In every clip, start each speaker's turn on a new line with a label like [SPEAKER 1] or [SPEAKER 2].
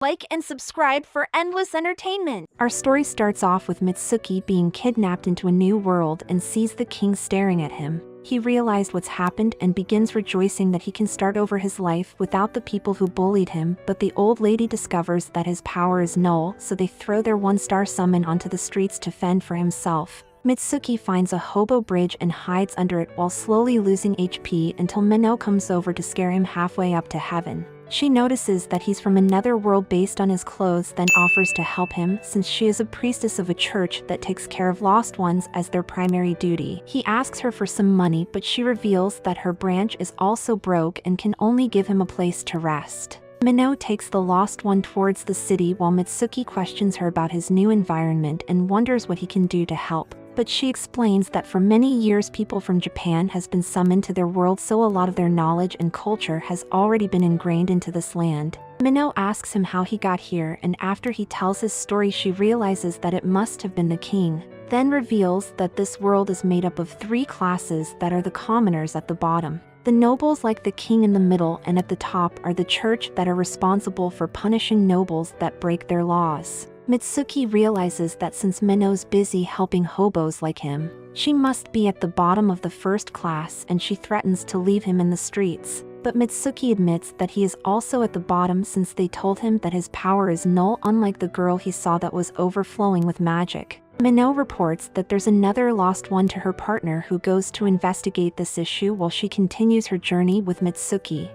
[SPEAKER 1] Like and subscribe for endless entertainment. Our story starts off with Mitsuki being kidnapped into a new world and sees the king staring at him. He realized what's happened and begins rejoicing that he can start over his life without the people who bullied him, but the old lady discovers that his power is null, so they throw their one-star summon onto the streets to fend for himself. Mitsuki finds a hobo bridge and hides under it while slowly losing HP until Menou comes over to scare him halfway up to heaven. She notices that he's from another world based on his clothes, then offers to help him since she is a priestess of a church that takes care of lost ones as their primary duty. He asks her for some money, but she reveals that her branch is also broke and can only give him a place to rest. Menou takes the lost one towards the city while Mitsuki questions her about his new environment and wonders what he can do to help. But she explains that for many years people from Japan has been summoned to their world, so a lot of their knowledge and culture has already been ingrained into this land. Menou asks him how he got here, and after he tells his story she realizes that it must have been the king. Then reveals that this world is made up of 3 classes that are the commoners at the bottom. The nobles like the king in the middle, and at the top are the church that are responsible for punishing nobles that break their laws. Mitsuki realizes that since Menou's busy helping hobos like him, she must be at the bottom of the first class, and she threatens to leave him in the streets. But Mitsuki admits that he is also at the bottom since they told him that his power is null, unlike the girl he saw that was overflowing with magic. Menou reports that there's another lost one to her partner who goes to investigate this issue while she continues her journey with Mitsuki.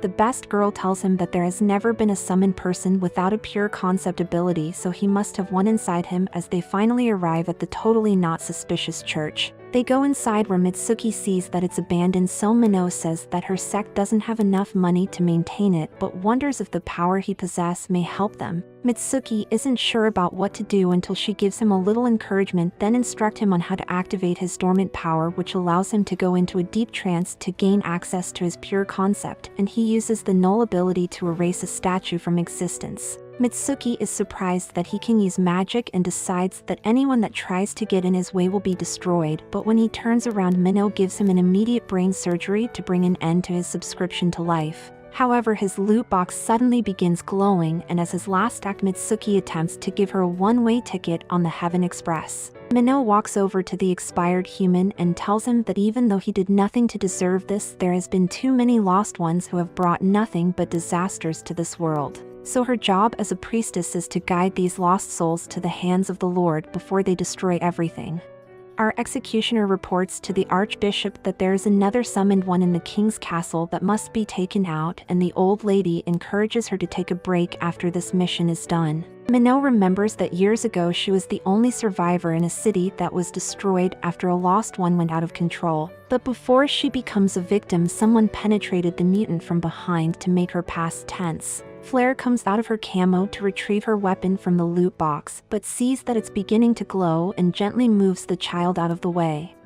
[SPEAKER 1] The best girl tells him that there has never been a summoned person without a pure concept ability, so he must have one inside him as they finally arrive at the totally not suspicious church. They go inside where Mitsuki sees that it's abandoned, so Menou says that her sect doesn't have enough money to maintain it, but wonders if the power he possesses may help them. Mitsuki isn't sure about what to do until she gives him a little encouragement, then instructs him on how to activate his dormant power, which allows him to go into a deep trance to gain access to his pure concept, and he uses the null ability to erase a statue from existence. Mitsuki is surprised that he can use magic and decides that anyone that tries to get in his way will be destroyed, but when he turns around, Menou gives him an immediate brain surgery to bring an end to his subscription to life. However, his loot box suddenly begins glowing, and as his last act, Mitsuki attempts to give her a one-way ticket on the Heaven Express. Menou walks over to the expired human and tells him that even though he did nothing to deserve this, there has been too many lost ones who have brought nothing but disasters to this world. So her job as a priestess is to guide these lost souls to the hands of the Lord before they destroy everything. Our executioner reports to the archbishop that there is another summoned one in the king's castle that must be taken out, and the old lady encourages her to take a break after this mission is done. Menou remembers that years ago she was the only survivor in a city that was destroyed after a lost one went out of control. But before she becomes a victim, someone penetrated the mutant from behind to make her past tense. Flaire comes out of her camo to retrieve her weapon from the loot box, but sees that it's beginning to glow and gently moves the child out of the way.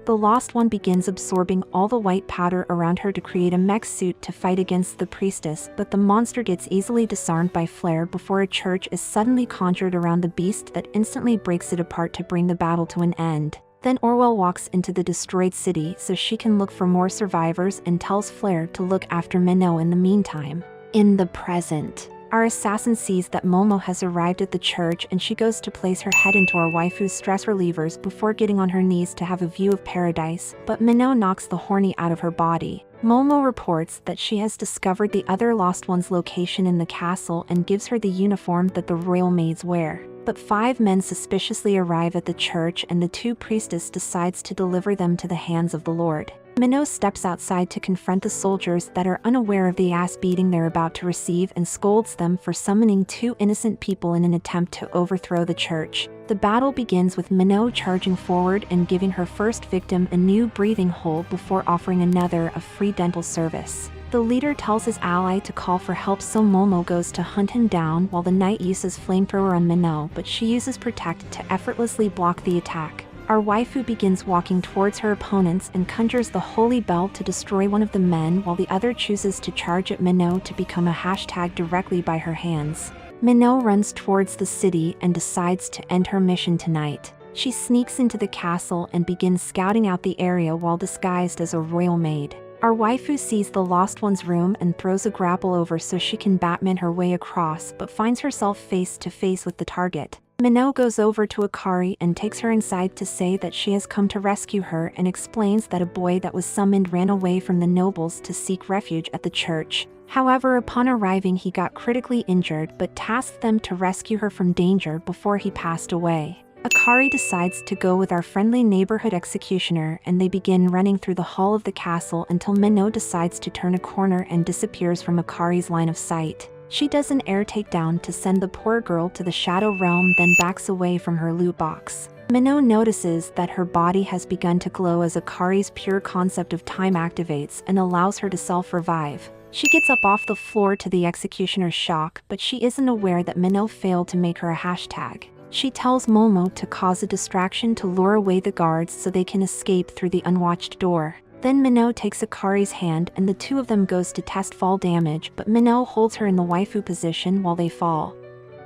[SPEAKER 1] The lost one begins absorbing all the white powder around her to create a mech suit to fight against the priestess, but the monster gets easily disarmed by Flaire before a church is suddenly conjured around the beast that instantly breaks it apart to bring the battle to an end. Then Orwell walks into the destroyed city so she can look for more survivors and tells Flaire to look after Menou in the meantime. In the present, our assassin sees that Momo has arrived at the church, and she goes to place her head into our waifu's stress relievers before getting on her knees to have a view of paradise, but Menou knocks the horny out of her body. Momo reports that she has discovered the other lost one's location in the castle and gives her the uniform that the royal maids wear. But 5 men suspiciously arrive at the church, and the 2 priestesses decides to deliver them to the hands of the Lord. Menou steps outside to confront the soldiers that are unaware of the ass beating they're about to receive and scolds them for summoning 2 innocent people in an attempt to overthrow the church. The battle begins with Menou charging forward and giving her first victim a new breathing hole before offering another a free dental service. The leader tells his ally to call for help, so Momo goes to hunt him down while the knight uses flamethrower on Menou, but she uses protect to effortlessly block the attack. Our waifu begins walking towards her opponents and conjures the holy bell to destroy one of the men, while the other chooses to charge at Menou to become a hashtag directly by her hands. Menou runs towards the city and decides to end her mission tonight. She sneaks into the castle and begins scouting out the area while disguised as a royal maid. Our waifu sees the lost one's room and throws a grapple over so she can Batman her way across, but finds herself face to face with the target. Menou goes over to Akari and takes her inside to say that she has come to rescue her and explains that a boy that was summoned ran away from the nobles to seek refuge at the church. However, upon arriving he got critically injured but tasked them to rescue her from danger before he passed away. Akari decides to go with our friendly neighborhood executioner and they begin running through the hall of the castle until Menou decides to turn a corner and disappears from Akari's line of sight. She does an air takedown to send the poor girl to the Shadow Realm, then backs away from her loot box. Menou notices that her body has begun to glow as Akari's pure concept of time activates and allows her to self-revive. She gets up off the floor to the executioner's shock, but she isn't aware that Menou failed to make her a hashtag. She tells Momo to cause a distraction to lure away the guards so they can escape through the unwatched door. Then Menou takes Akari's hand and the two of them goes to test fall damage, but Menou holds her in the waifu position while they fall.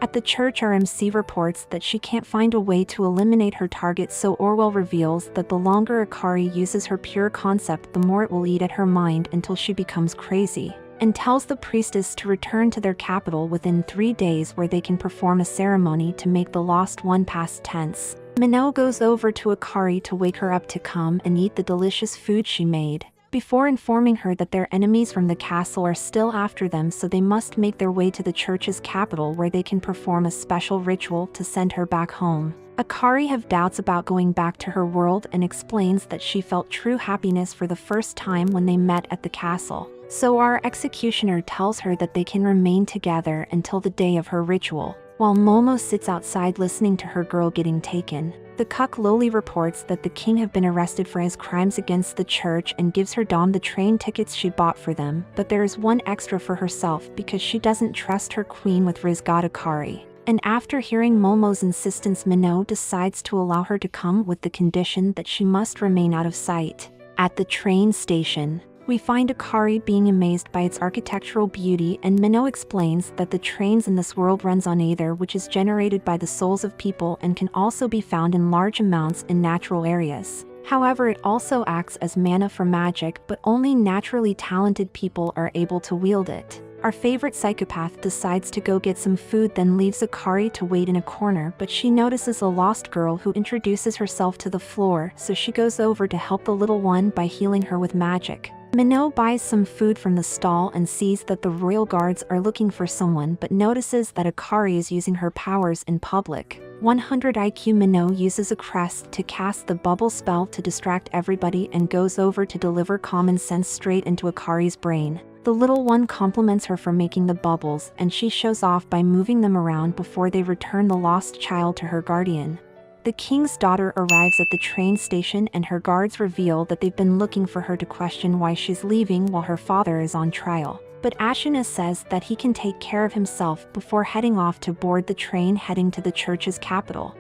[SPEAKER 1] At the church, our MC reports that she can't find a way to eliminate her target, so Orwell reveals that the longer Akari uses her pure concept, the more it will eat at her mind until she becomes crazy, and tells the priestess to return to their capital within 3 days where they can perform a ceremony to make the lost one past tense. Menou goes over to Akari to wake her up to come and eat the delicious food she made, before informing her that their enemies from the castle are still after them, so they must make their way to the church's capital where they can perform a special ritual to send her back home. Akari have doubts about going back to her world and explains that she felt true happiness for the first time when they met at the castle. So our executioner tells her that they can remain together until the day of her ritual. While Momo sits outside listening to her girl getting taken, the cuck Loli reports that the king have been arrested for his crimes against the church and gives her Dom the train tickets she bought for them, but there is one extra for herself because she doesn't trust her queen with Rizgat Akari. And after hearing Momo's insistence, Menou decides to allow her to come with the condition that she must remain out of sight. At the train station, we find Akari being amazed by its architectural beauty, and Menou explains that the trains in this world runs on aether, which is generated by the souls of people and can also be found in large amounts in natural areas. However, it also acts as mana for magic, but only naturally talented people are able to wield it. Our favorite psychopath decides to go get some food, then leaves Akari to wait in a corner, but she notices a lost girl who introduces herself to the floor, so she goes over to help the little one by healing her with magic. Menou buys some food from the stall and sees that the royal guards are looking for someone, but notices that Akari is using her powers in public. 100 IQ Menou uses a crest to cast the bubble spell to distract everybody and goes over to deliver common sense straight into Akari's brain. The little one compliments her for making the bubbles, and she shows off by moving them around before they return the lost child to her guardian. The king's daughter arrives at the train station and her guards reveal that they've been looking for her to question why she's leaving while her father is on trial. But Ashina says that he can take care of himself before heading off to board the train heading to the church's capital.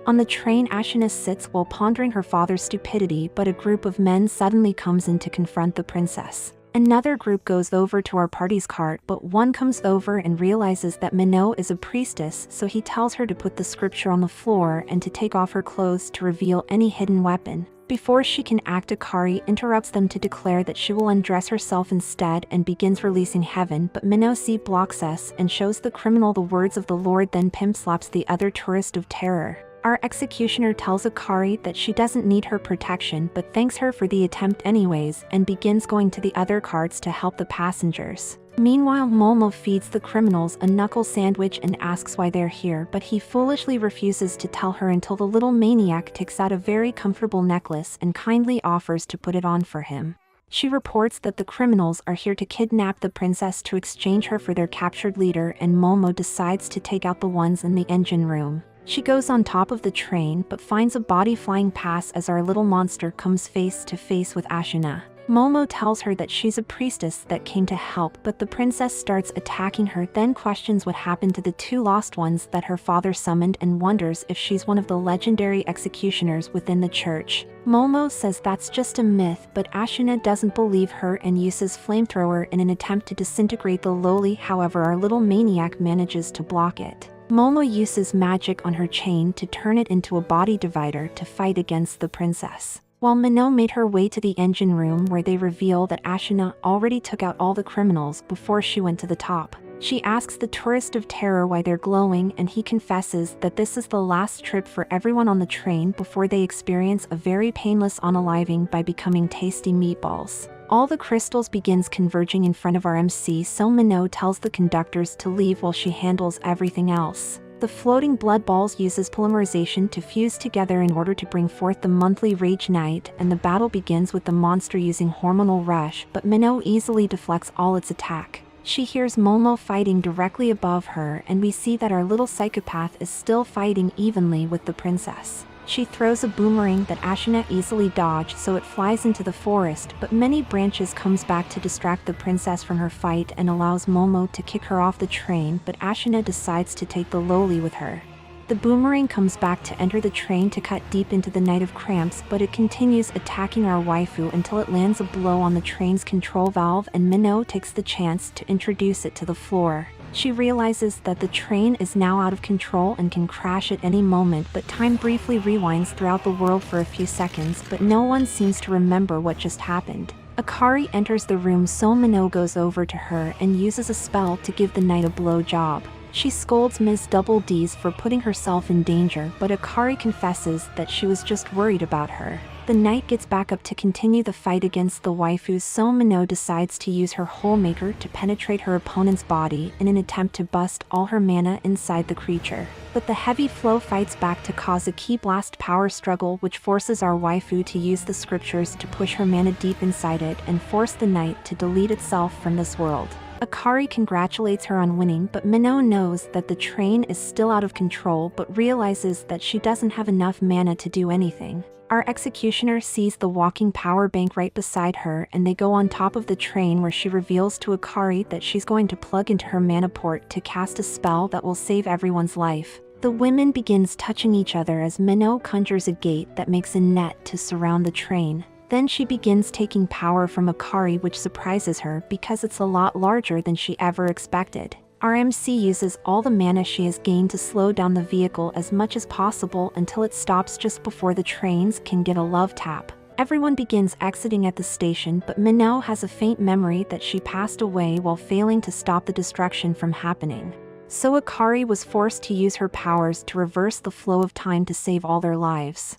[SPEAKER 1] On the train, Ashina sits while pondering her father's stupidity, but a group of men suddenly comes in to confront the princess. Another group goes over to our party's cart, but one comes over and realizes that Menou is a priestess, so he tells her to put the scripture on the floor and to take off her clothes to reveal any hidden weapon. Before she can act, Akari interrupts them to declare that she will undress herself instead and begins releasing heaven, but Menou blocks us and shows the criminal the words of the Lord, then pimp slaps the other tourist of terror. Our executioner tells Akari that she doesn't need her protection but thanks her for the attempt anyways and begins going to the other carts to help the passengers. Meanwhile, Momo feeds the criminals a knuckle sandwich and asks why they're here, but he foolishly refuses to tell her until the little maniac takes out a very comfortable necklace and kindly offers to put it on for him. She reports that the criminals are here to kidnap the princess to exchange her for their captured leader, and Momo decides to take out the ones in the engine room. She goes on top of the train but finds a body flying past as our little monster comes face to face with Ashina. Momo tells her that she's a priestess that came to help, but the princess starts attacking her, then questions what happened to the two lost ones that her father summoned and wonders if she's one of the legendary executioners within the church. Momo says that's just a myth, but Ashina doesn't believe her and uses flamethrower in an attempt to disintegrate the lowly, however our little maniac manages to block it. Momo uses magic on her chain to turn it into a body divider to fight against the princess. while Menou made her way to the engine room where they reveal that Ashina already took out all the criminals before she went to the top. She asks the tourist of terror why they're glowing, and he confesses that this is the last trip for everyone on the train before they experience a very painless unaliving by becoming tasty meatballs. All the crystals begins converging in front of our MC, so Menou tells the conductors to leave while she handles everything else. The floating blood balls uses polymerization to fuse together in order to bring forth the monthly Rage Night, and the battle begins with the monster using hormonal rush, but Menou easily deflects all its attack. She hears Momo fighting directly above her, and we see that our little psychopath is still fighting evenly with the princess. She throws a boomerang that Ashina easily dodged, so it flies into the forest, but many branches comes back to distract the princess from her fight and allows Momo to kick her off the train, but Ashina decides to take the lowly with her. The boomerang comes back to enter the train to cut deep into the Night of Cramps, but it continues attacking our waifu until it lands a blow on the train's control valve, and Menou takes the chance to introduce it to the floor. She realizes that the train is now out of control and can crash at any moment, but time briefly rewinds throughout the world for a few seconds, but no one seems to remember what just happened. Akari enters the room, so Menou goes over to her and uses a spell to give the knight a blow job. She scolds Ms. Double D's for putting herself in danger, but Akari confesses that she was just worried about her. The knight gets back up to continue the fight against the waifus, so Menou decides to use her hole maker to penetrate her opponent's body in an attempt to bust all her mana inside the creature. But the heavy flow fights back to cause a ki blast power struggle, which forces our waifu to use the scriptures to push her mana deep inside it and force the knight to delete itself from this world. Akari congratulates her on winning, but Menou knows that the train is still out of control but realizes that she doesn't have enough mana to do anything. Our executioner sees the walking power bank right beside her, and they go on top of the train, where she reveals to Akari that she's going to plug into her mana port to cast a spell that will save everyone's life. The women begins touching each other as Menou conjures a gate that makes a net to surround the train. Then she begins taking power from Akari, which surprises her because it's a lot larger than she ever expected. Our MC uses all the mana she has gained to slow down the vehicle as much as possible until it stops just before the trains can get a love tap. Everyone begins exiting at the station, but Menou has a faint memory that she passed away while failing to stop the destruction from happening. So Akari was forced to use her powers to reverse the flow of time to save all their lives.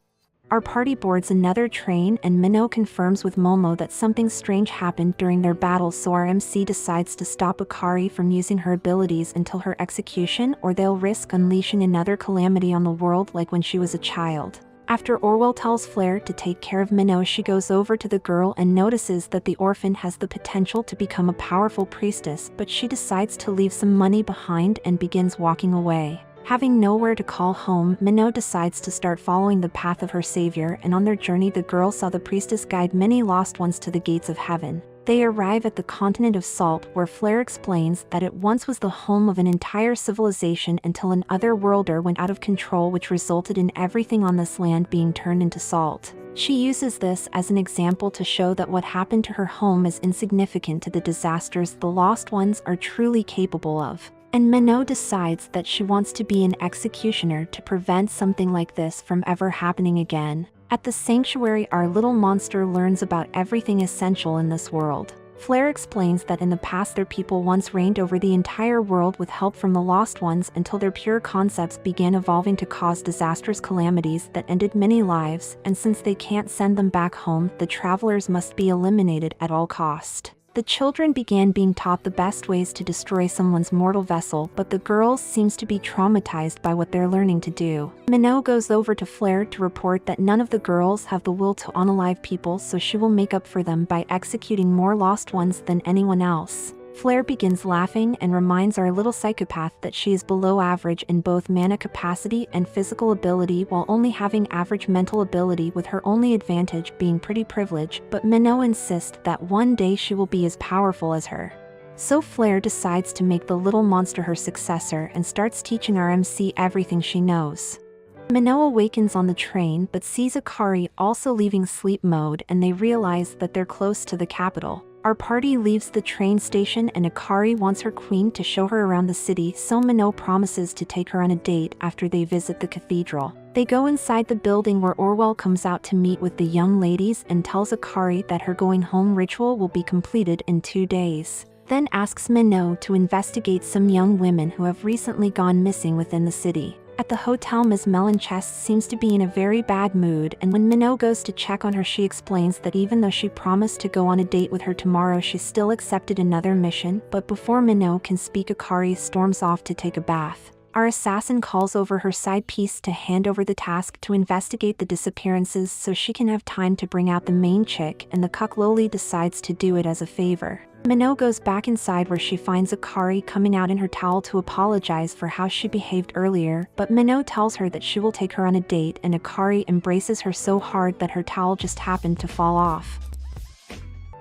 [SPEAKER 1] Our party boards another train, and Menou confirms with Momo that something strange happened during their battle, so our MC decides to stop Akari from using her abilities until her execution, or they'll risk unleashing another calamity on the world like when she was a child. After Orwell tells Flaire to take care of Menou, she goes over to the girl and notices that the orphan has the potential to become a powerful priestess, but she decides to leave some money behind and begins walking away. Having nowhere to call home, Menou decides to start following the path of her savior, and on their journey the girl saw the priestess guide many lost ones to the gates of heaven. They arrive at the continent of Salt, where Flaire explains that it once was the home of an entire civilization until an otherworlder went out of control, which resulted in everything on this land being turned into salt. She uses this as an example to show that what happened to her home is insignificant to the disasters the lost ones are truly capable of. And Menou decides that she wants to be an executioner to prevent something like this from ever happening again. At the sanctuary, our little monster learns about everything essential in this world. Flaire explains that in the past their people once reigned over the entire world with help from the lost ones until their pure concepts began evolving to cause disastrous calamities that ended many lives, and since they can't send them back home, the travelers must be eliminated at all cost. The children began being taught the best ways to destroy someone's mortal vessel, but the girls seems to be traumatized by what they're learning to do. Menou goes over to Flaire to report that none of the girls have the will to unalive people, so she will make up for them by executing more lost ones than anyone else. Flaire begins laughing and reminds our little psychopath that she is below average in both mana capacity and physical ability, while only having average mental ability, with her only advantage being pretty privilege, but Menou insists that one day she will be as powerful as her. So Flaire decides to make the little monster her successor and starts teaching our MC everything she knows. Menou awakens on the train but sees Akari also leaving sleep mode, and they realize that they're close to the capital. Our party leaves the train station and Akari wants her queen to show her around the city, so Menou promises to take her on a date after they visit the cathedral. They go inside the building where Orwell comes out to meet with the young ladies and tells Akari that her going home ritual will be completed in 2 days. Then asks Menou to investigate some young women who have recently gone missing within the city. At the hotel, Ms. Melanchest seems to be in a very bad mood, and when Menou goes to check on her, she explains that even though she promised to go on a date with her tomorrow, she still accepted another mission. But before Menou can speak, Akari storms off to take a bath. Our assassin calls over her side piece to hand over the task to investigate the disappearances so she can have time to bring out the main chick, and the cuck Loli decides to do it as a favor. Menou goes back inside where she finds Akari coming out in her towel to apologize for how she behaved earlier, but Menou tells her that she will take her on a date, and Akari embraces her so hard that her towel just happened to fall off.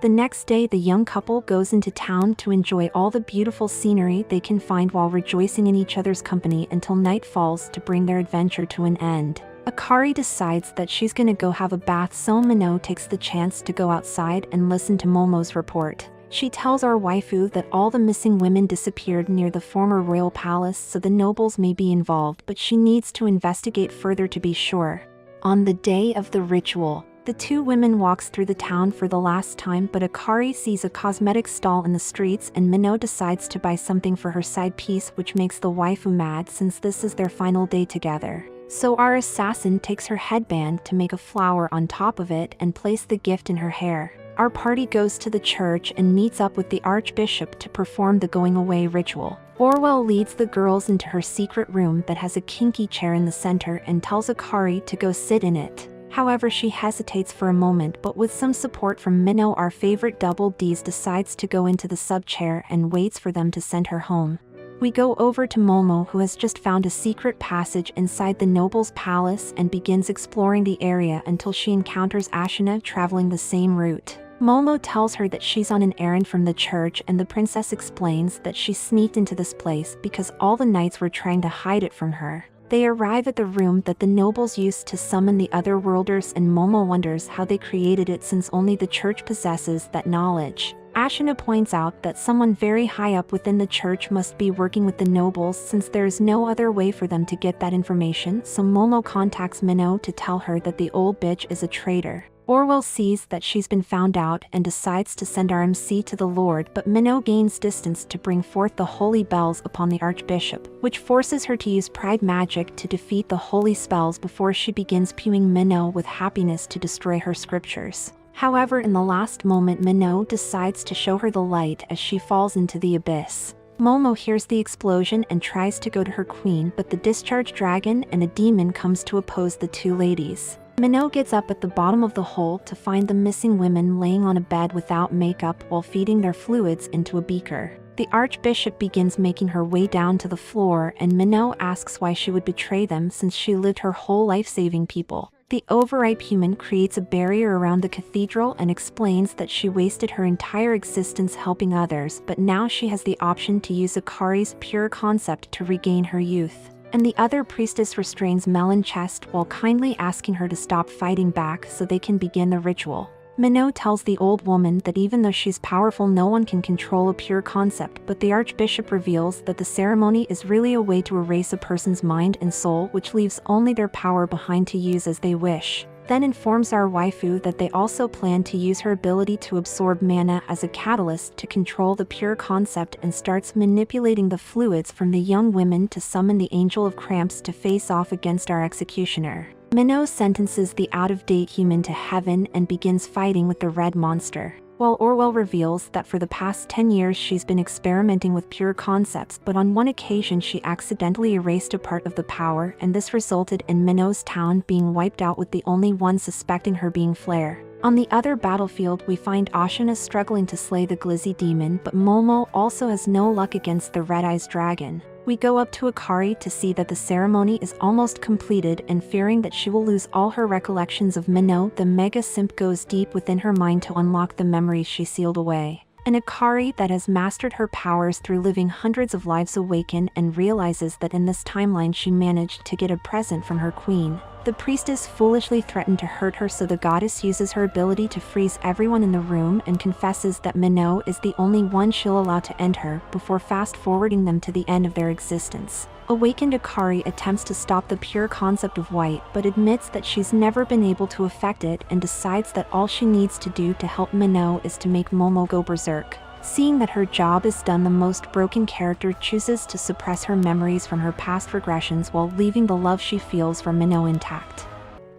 [SPEAKER 1] The next day, the young couple goes into town to enjoy all the beautiful scenery they can find while rejoicing in each other's company until night falls to bring their adventure to an end. Akari decides that she's gonna go have a bath, so Menou takes the chance to go outside and listen to Momo's report. She tells our waifu that all the missing women disappeared near the former royal palace, so the nobles may be involved, but she needs to investigate further to be sure. On the day of the ritual, the two women walks through the town for the last time, but Akari sees a cosmetic stall in the streets and Menou decides to buy something for her side piece, which makes the waifu mad since this is their final day together. So our assassin takes her headband to make a flower on top of it and place the gift in her hair. Our party goes to the church and meets up with the archbishop to perform the going away ritual. Orwell leads the girls into her secret room that has a kinky chair in the center and tells Akari to go sit in it. However, she hesitates for a moment, but with some support from Menou, our favorite double D's decides to go into the sub-chair and waits for them to send her home. We go over to Momo, who has just found a secret passage inside the noble's palace and begins exploring the area until she encounters Ashina traveling the same route. Momo tells her that she's on an errand from the church, and the princess explains that she sneaked into this place because all the knights were trying to hide it from her. They arrive at the room that the nobles used to summon the other worlders, and Momo wonders how they created it since only the church possesses that knowledge. Ashina points out that someone very high up within the church must be working with the nobles since there is no other way for them to get that information, so Momo contacts Menou to tell her that the old bitch is a traitor. Orwell sees that she's been found out and decides to send RMC to the Lord, but Menou gains distance to bring forth the holy bells upon the archbishop, which forces her to use pride magic to defeat the holy spells before she begins pewing Menou with happiness to destroy her scriptures. However, in the last moment, Menou decides to show her the light as she falls into the abyss. Momo hears the explosion and tries to go to her queen, but the discharged dragon and a demon comes to oppose the two ladies. Menou gets up at the bottom of the hole to find the missing women laying on a bed without makeup while feeding their fluids into a beaker. The archbishop begins making her way down to the floor, and Menou asks why she would betray them since she lived her whole life saving people. The overripe human creates a barrier around the cathedral and explains that she wasted her entire existence helping others, but now she has the option to use Akari's pure concept to regain her youth. And the other priestess restrains Melanchest while kindly asking her to stop fighting back so they can begin the ritual. Menou tells the old woman that even though she's powerful, no one can control a pure concept, but the archbishop reveals that the ceremony is really a way to erase a person's mind and soul, which leaves only their power behind to use as they wish. Then informs our waifu that they also plan to use her ability to absorb mana as a catalyst to control the pure concept, and starts manipulating the fluids from the young women to summon the Angel of Cramps to face off against our executioner. Menou sentences the out-of-date human to heaven and begins fighting with the red monster, while Orwell reveals that for the past 10 years she's been experimenting with pure concepts, but on one occasion she accidentally erased a part of the power, and this resulted in Menou's town being wiped out with the only one suspecting her being Flaire. On the other battlefield, we find Ashina struggling to slay the glizzy demon, but Momo also has no luck against the red-eyes dragon. We go up to Akari to see that the ceremony is almost completed, and fearing that she will lose all her recollections of Menou, the mega simp goes deep within her mind to unlock the memories she sealed away. And Akari, that has mastered her powers through living hundreds of lives, awaken and realizes that in this timeline she managed to get a present from her queen. The priestess foolishly threatened to hurt her, so the goddess uses her ability to freeze everyone in the room and confesses that Menou is the only one she'll allow to end her, before fast-forwarding them to the end of their existence. Awakened Akari attempts to stop the pure concept of white, but admits that she's never been able to affect it and decides that all she needs to do to help Menou is to make Momo go berserk. Seeing that her job is done, the most broken character chooses to suppress her memories from her past regressions while leaving the love she feels for Menou intact.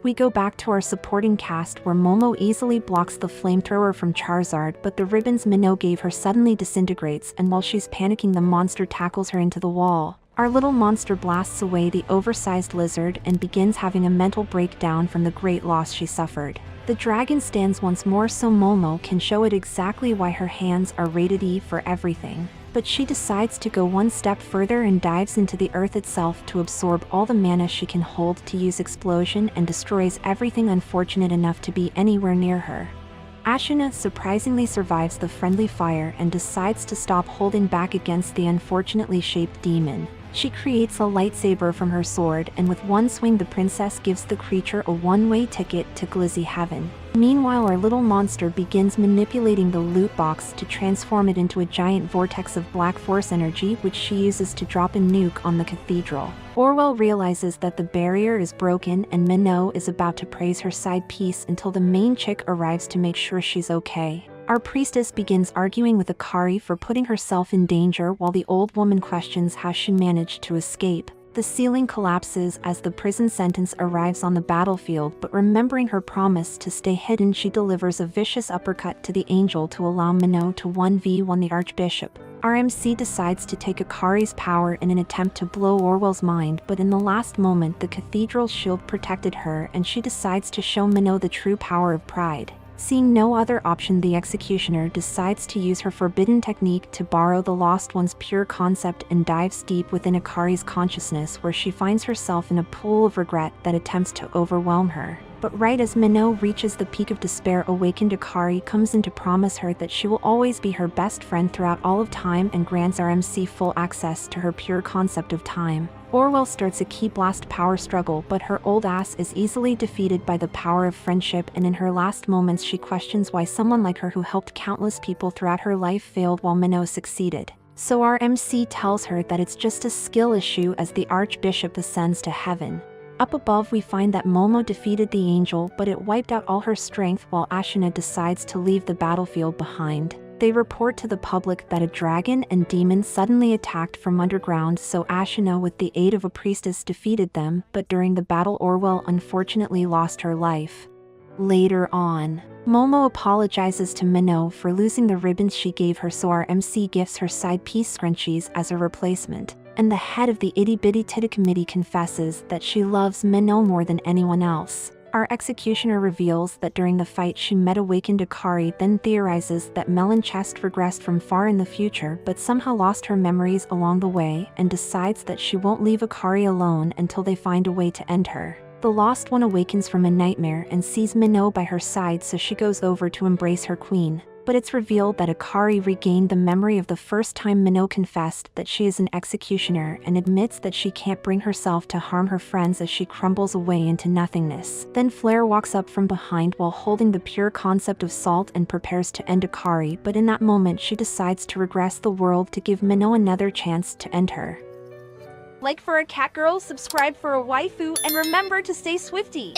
[SPEAKER 1] We go back to our supporting cast, where Momo easily blocks the flamethrower from Charizard, but the ribbons Menou gave her suddenly disintegrates, and while she's panicking, the monster tackles her into the wall. Our little monster blasts away the oversized lizard and begins having a mental breakdown from the great loss she suffered. The dragon stands once more so Momo can show it exactly why her hands are rated E for everything. But she decides to go one step further and dives into the earth itself to absorb all the mana she can hold to use explosion, and destroys everything unfortunate enough to be anywhere near her. Ashina surprisingly survives the friendly fire and decides to stop holding back against the unfortunately shaped demon. She creates a lightsaber from her sword, and with one swing the princess gives the creature a one-way ticket to Glizzy Heaven. Meanwhile, our little monster begins manipulating the loot box to transform it into a giant vortex of black force energy, which she uses to drop a nuke on the cathedral. Orwell realizes that the barrier is broken and Menou is about to praise her side piece until the main chick arrives to make sure she's okay. Our priestess begins arguing with Akari for putting herself in danger, while the old woman questions how she managed to escape. The ceiling collapses as the prison sentence arrives on the battlefield, but remembering her promise to stay hidden, she delivers a vicious uppercut to the angel to allow Menou to 1v1 the archbishop. Our MC decides to take Akari's power in an attempt to blow Orwell's mind, but in the last moment the cathedral's shield protected her and she decides to show Menou the true power of pride. Seeing no other option, the executioner decides to use her forbidden technique to borrow the lost one's pure concept and dives deep within Akari's consciousness, where she finds herself in a pool of regret that attempts to overwhelm her. But right as Menou reaches the peak of despair, awakened Akari comes in to promise her that she will always be her best friend throughout all of time and grants our MC full access to her pure concept of time. Orwell starts a Ki Blast power struggle, but her old ass is easily defeated by the power of friendship, and in her last moments she questions why someone like her, who helped countless people throughout her life, failed while Menou succeeded. So our MC tells her that it's just a skill issue as the Archbishop ascends to heaven. Up above we find that Momo defeated the angel, but it wiped out all her strength, while Ashina decides to leave the battlefield behind. They report to the public that a dragon and demon suddenly attacked from underground, so Ashina with the aid of a priestess defeated them, but during the battle Orwell unfortunately lost her life. Later on, Momo apologizes to Menou for losing the ribbons she gave her, so our MC gifts her side piece scrunchies as a replacement. And the head of the Itty Bitty Titty Committee confesses that she loves Menou more than anyone else. Our executioner reveals that during the fight she met awakened Akari, then theorizes that Melon Chest regressed from far in the future but somehow lost her memories along the way, and decides that she won't leave Akari alone until they find a way to end her. The Lost One awakens from a nightmare and sees Menou by her side, so she goes over to embrace her queen. But it's revealed that Akari regained the memory of the first time Menou confessed that she is an executioner, and admits that she can't bring herself to harm her friends as she crumbles away into nothingness. Then Flaire walks up from behind while holding the pure concept of salt and prepares to end Akari, but in that moment she decides to regress the world to give Menou another chance to end her.
[SPEAKER 2] Like for a cat girl, subscribe for a waifu, and remember to stay swifty.